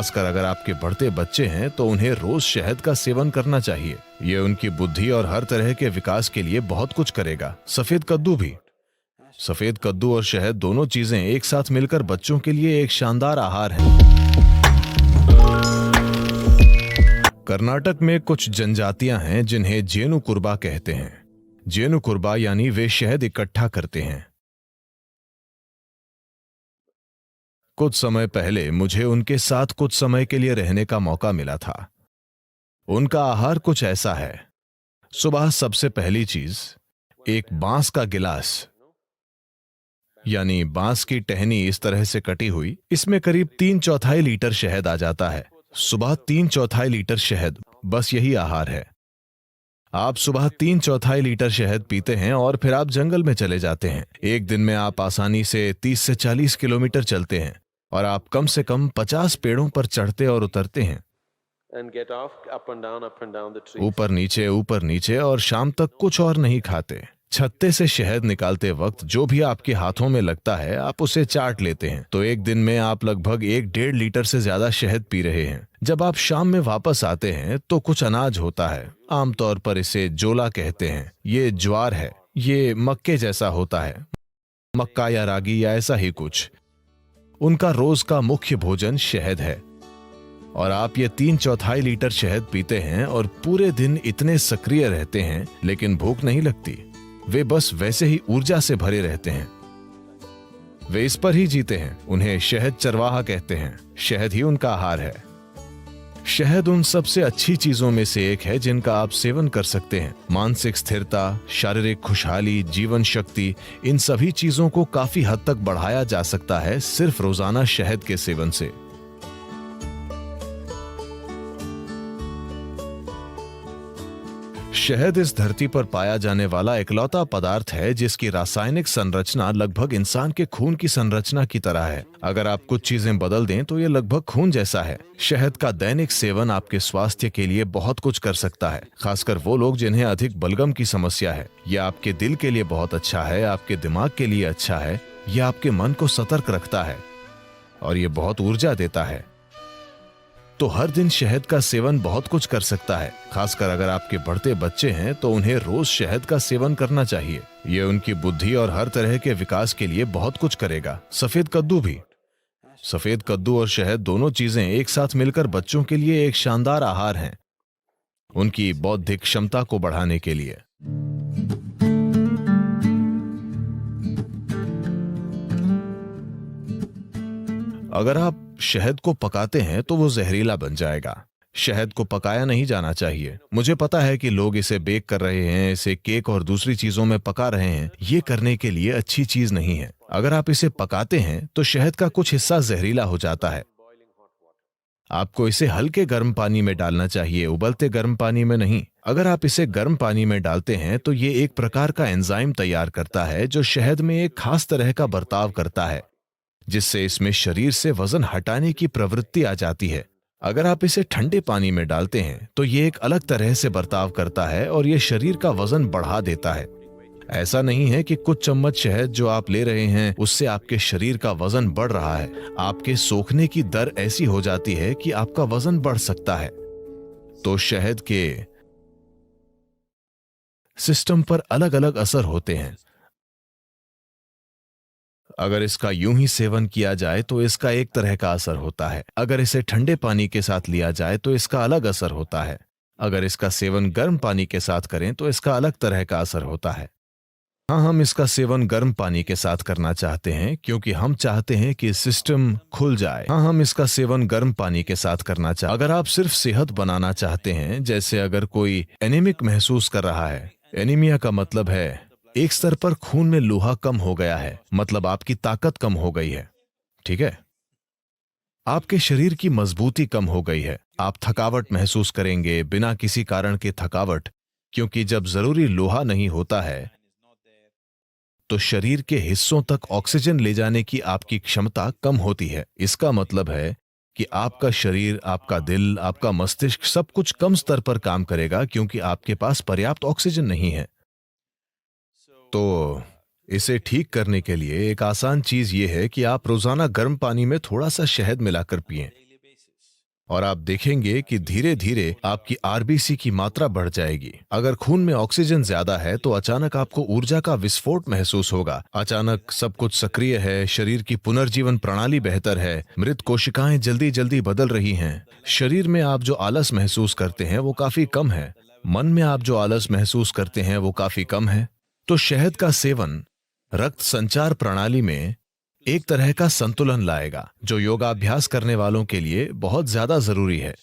खासकर अगर आपके बढ़ते बच्चे हैं तो उन्हें रोज शहद का सेवन करना चाहिए। ये उनकी बुद्धि और हर तरह के विकास के लिए बहुत कुछ करेगा। सफेद कद्दू भी। सफेद कद्दू और शहद दोनों चीजें एक साथ मिलकर बच्चों के लिए एक शानदार आहार है। कर्नाटक में कुछ जनजातियां हैं जिन्हें जेनु कुर्बा कहते हैं। जेनु कुर्बा यानी वे शहद इकट्ठा करते हैं। कुछ समय पहले मुझे उनके साथ कुछ समय के लिए रहने का मौका मिला था। उनका आहार कुछ ऐसा है। सुबह सबसे पहली चीज एक बांस का गिलास, यानी बांस की टहनी इस तरह से कटी हुई, इसमें करीब 3/4 लीटर शहद आ जाता है। सुबह 3/4 लीटर शहद, बस यही आहार है। आप सुबह 3/4 लीटर शहद पीते हैं और फिर आप जंगल में चले जाते हैं। एक दिन में आप आसानी से 30 से 40 किलोमीटर चलते हैं और आप कम से कम 50 पेड़ों पर चढ़ते और उतरते हैं, ऊपर नीचे, और शाम तक कुछ और नहीं खाते। छत्ते से शहद निकालते वक्त जो भी आपके हाथों में लगता है आप उसे चाट लेते हैं। तो एक दिन में आप लगभग 1-1.5 लीटर से ज्यादा शहद पी रहे हैं। जब आप शाम में वापस आते हैं तो कुछ अनाज होता है, आमतौर पर इसे जोला कहते हैं। ये ज्वार है, ये मक्के जैसा होता है, मक्का या रागी या ऐसा ही कुछ। उनका रोज का मुख्य भोजन शहद है और आप ये 3/4 लीटर शहद पीते हैं और पूरे दिन इतने सक्रिय रहते हैं, लेकिन भूख नहीं लगती। वे बस वैसे ही ऊर्जा से भरे रहते हैं। वे इस पर ही जीते हैं। उन्हें शहद चरवाहा कहते हैं। शहद ही उनका आहार है। शहद उन सबसे अच्छी चीजों में से एक है जिनका आप सेवन कर सकते हैं। मानसिक स्थिरता, शारीरिक खुशहाली, जीवन शक्ति, इन सभी चीजों को काफी हद तक बढ़ाया जा सकता है सिर्फ रोजाना शहद के सेवन से। शहद इस धरती पर पाया जाने वाला इकलौता पदार्थ है जिसकी रासायनिक संरचना लगभग इंसान के खून की संरचना की तरह है। अगर आप कुछ चीजें बदल दें तो ये लगभग खून जैसा है। शहद का दैनिक सेवन आपके स्वास्थ्य के लिए बहुत कुछ कर सकता है, खासकर वो लोग जिन्हें अधिक बलगम की समस्या है। यह आपके दिल के लिए बहुत अच्छा है, आपके दिमाग के लिए अच्छा है, यह आपके मन को सतर्क रखता है और ये बहुत ऊर्जा देता है। तो हर दिन शहद का सेवन बहुत कुछ कर सकता है। खासकर अगर आपके बढ़ते बच्चे हैं तो उन्हें रोज शहद का सेवन करना चाहिए। ये उनकी बुद्धि और हर तरह के विकास के लिए बहुत कुछ करेगा। सफेद कद्दू भी। सफेद कद्दू और शहद दोनों चीजें एक साथ मिलकर बच्चों के लिए एक शानदार आहार हैं, उनकी बौद्धिक क्षमता को बढ़ाने के लिए। अगर आप शहद को पकाते हैं तो वो जहरीला बन जाएगा। शहद को पकाया नहीं जाना चाहिए। मुझे पता है कि लोग इसे बेक कर रहे हैं, इसे केक और दूसरी चीजों में पका रहे हैं। ये करने के लिए अच्छी चीज नहीं है। अगर आप इसे पकाते हैं तो शहद का कुछ हिस्सा जहरीला हो जाता है। आपको इसे हल्के गर्म पानी में डालना चाहिए, उबलते गर्म पानी में नहीं। अगर आप इसे गर्म पानी में डालते हैं तो ये एक प्रकार का एंजाइम तैयार करता है जो शहद में एक खास तरह का बर्ताव करता है, जिससे इसमें शरीर से वजन हटाने की प्रवृत्ति आ जाती है। अगर आप इसे ठंडे पानी में डालते हैं तो ये एक अलग तरह से बर्ताव करता है और ये शरीर का वजन बढ़ा देता है। ऐसा नहीं है कि कुछ चम्मच शहद जो आप ले रहे हैं उससे आपके शरीर का वजन बढ़ रहा है। आपके सोखने की दर ऐसी हो जाती है कि आपका वजन बढ़ सकता है। तो शहद के सिस्टम पर अलग अलग असर होते हैं। अगर इसका यूं ही सेवन किया जाए तो इसका एक तरह का असर होता है। अगर इसे ठंडे पानी के साथ लिया जाए तो इसका अलग असर होता है। अगर इसका सेवन गर्म पानी के साथ करें तो इसका अलग तरह का असर होता है। हाँ, हम इसका सेवन गर्म पानी के साथ करना चाहते हैं क्योंकि हम चाहते हैं कि सिस्टम खुल जाए। हाँ, हम इसका सेवन गर्म पानी के साथ करना चाहते हैं। अगर आप सिर्फ सेहत बनाना चाहते हैं, जैसे अगर कोई एनीमिक महसूस कर रहा है, एनीमिया का मतलब है एक स्तर पर खून में लोहा कम हो गया है, मतलब आपकी ताकत कम हो गई है, ठीक है? आपके शरीर की मजबूती कम हो गई है। आप थकावट महसूस करेंगे, बिना किसी कारण के थकावट, क्योंकि जब जरूरी लोहा नहीं होता है तो शरीर के हिस्सों तक ऑक्सीजन ले जाने की आपकी क्षमता कम होती है। इसका मतलब है कि आपका शरीर, आपका दिल, आपका मस्तिष्क सब कुछ कम स्तर पर काम करेगा क्योंकि आपके पास पर्याप्त ऑक्सीजन नहीं है। तो इसे ठीक करने के लिए एक आसान चीज यह है कि आप रोजाना गर्म पानी में थोड़ा सा शहद मिलाकर पिएं। और आप देखेंगे कि धीरे धीरे आपकी आरबीसी की मात्रा बढ़ जाएगी। अगर खून में ऑक्सीजन ज्यादा है तो अचानक आपको ऊर्जा का विस्फोट महसूस होगा। अचानक सब कुछ सक्रिय है, शरीर की पुनर्जीवन प्रणाली बेहतर है, मृत कोशिकाएं जल्दी जल्दी बदल रही हैं। शरीर में आप जो आलस महसूस करते हैं वो काफी कम है। मन में आप जो आलस महसूस करते हैं वो काफी कम है। तो शहद का सेवन रक्त संचार प्रणाली में एक तरह का संतुलन लाएगा, जो योगाभ्यास करने वालों के लिए बहुत ज्यादा जरूरी है,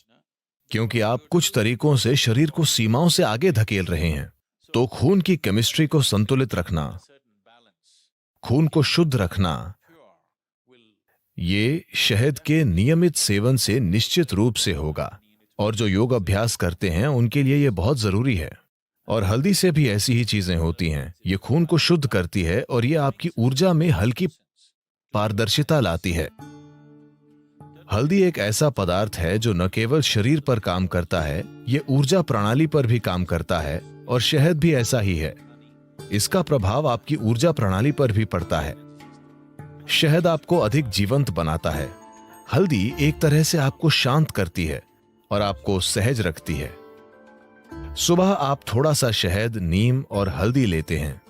क्योंकि आप कुछ तरीकों से शरीर को सीमाओं से आगे धकेल रहे हैं। तो खून की केमिस्ट्री को संतुलित रखना, खून को शुद्ध रखना, ये शहद के नियमित सेवन से निश्चित रूप से होगा। और जो योग अभ्यास करते हैं उनके लिए ये बहुत जरूरी है। और हल्दी से भी ऐसी ही चीजें होती हैं। ये खून को शुद्ध करती है और ये आपकी ऊर्जा में हल्की पारदर्शिता लाती है। हल्दी एक ऐसा पदार्थ है जो न केवल शरीर पर काम करता है, ये ऊर्जा प्रणाली पर भी काम करता है। और शहद भी ऐसा ही है, इसका प्रभाव आपकी ऊर्जा प्रणाली पर भी पड़ता है। शहद आपको अधिक जीवंत बनाता है। हल्दी एक तरह से आपको शांत करती है और आपको सहज रखती है। सुबह आप थोड़ा सा शहद, नीम और हल्दी लेते हैं,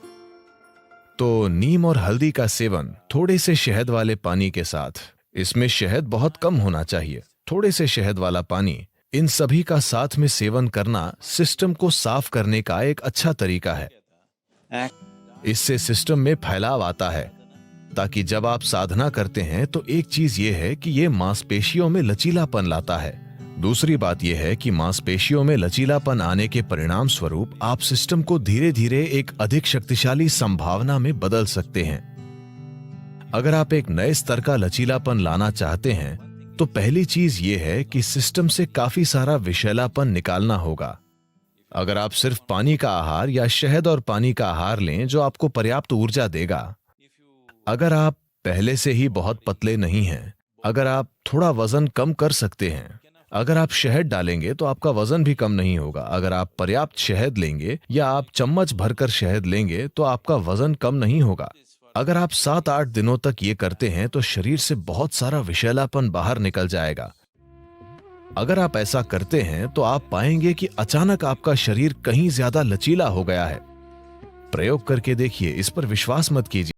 तो नीम और हल्दी का सेवन थोड़े से शहद वाले पानी के साथ, इसमें शहद बहुत कम होना चाहिए, थोड़े से शहद वाला पानी, इन सभी का साथ में सेवन करना सिस्टम को साफ करने का एक अच्छा तरीका है। इससे सिस्टम में फैलाव आता है, ताकि जब आप साधना करते हैं तो एक चीज ये है कि ये मांसपेशियों में लचीलापन लाता है। दूसरी बात यह है कि मांसपेशियों में लचीलापन आने के परिणाम स्वरूप आप सिस्टम को धीरे धीरे एक अधिक शक्तिशाली संभावना में बदल सकते हैं। अगर आप एक नए स्तर का लचीलापन लाना चाहते हैं तो पहली चीज यह है कि सिस्टम से काफी सारा विषैलापन निकालना होगा। अगर आप सिर्फ पानी का आहार या शहद और पानी का आहार लें जो आपको पर्याप्त ऊर्जा देगा, अगर आप पहले से ही बहुत पतले नहीं हैं, अगर आप थोड़ा वजन कम कर सकते हैं, अगर आप शहद डालेंगे तो आपका वजन भी कम नहीं होगा। अगर आप पर्याप्त शहद लेंगे या आप चम्मच भरकर शहद लेंगे तो आपका वजन कम नहीं होगा। अगर आप 7-8 दिनों तक ये करते हैं तो शरीर से बहुत सारा विषैलापन बाहर निकल जाएगा। अगर आप ऐसा करते हैं तो आप पाएंगे कि अचानक आपका शरीर कहीं ज्यादा लचीला हो गया है। प्रयोग करके देखिए, इस पर विश्वास मत कीजिए।